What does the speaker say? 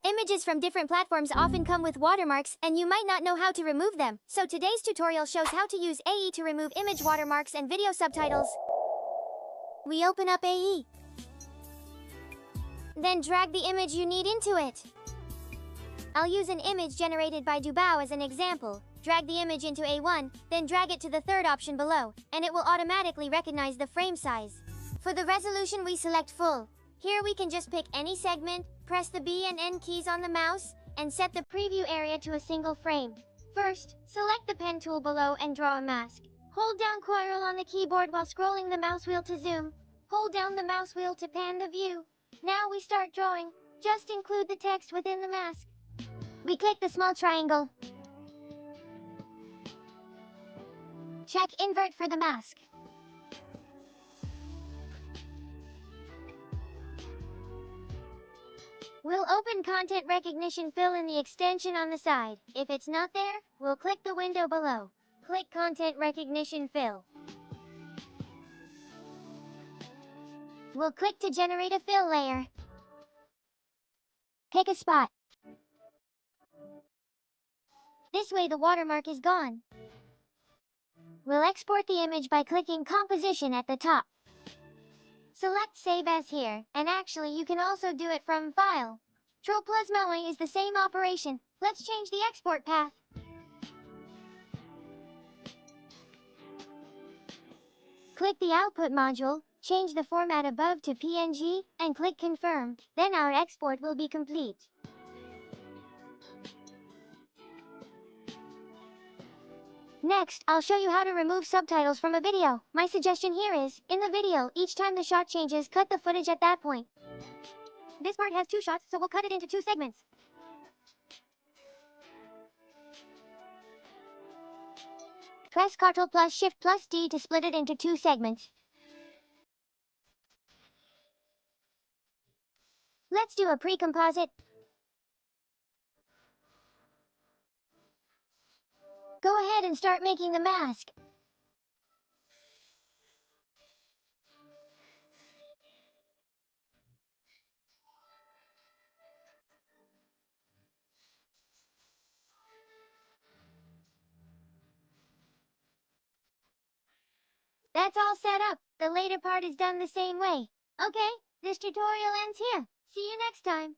Images from different platforms often come with watermarks, and you might not know how to remove them. So today's tutorial shows how to use AE to remove image watermarks and video subtitles. We open up AE. Then drag the image you need into it. I'll use an image generated by Dubao as an example. Drag the image into A1, then drag it to the third option below, and it will automatically recognize the frame size. For the resolution, we select full. Here we can just pick any segment, press the B and N keys on the mouse, and set the preview area to a single frame. First, select the pen tool below and draw a mask. Hold down Ctrl on the keyboard while scrolling the mouse wheel to zoom. Hold down the mouse wheel to pan the view. Now we start drawing. Just include the text within the mask. We click the small triangle. Check invert for the mask. We'll open Content Recognition Fill in the extension on the side. If it's not there, we'll click the window below. Click Content Recognition Fill. We'll click to generate a fill layer. Pick a spot. This way the watermark is gone. We'll export the image by clicking Composition at the top. Select Save As here, and actually you can also do it from File. Ctrl plus MAUI is the same operation. Let's change the export path. Click the Output module, change the format above to PNG, and click Confirm. Then our export will be complete. Next, I'll show you how to remove subtitles from a video. My suggestion here is, in the video, each time the shot changes, cut the footage at that point. This part has 2 shots, so we'll cut it into 2 segments. Press Ctrl plus Shift plus D to split it into 2 segments. Let's do a pre-composite. Go ahead and start making the mask. That's all set up. The later part is done the same way. Okay, this tutorial ends here. See you next time.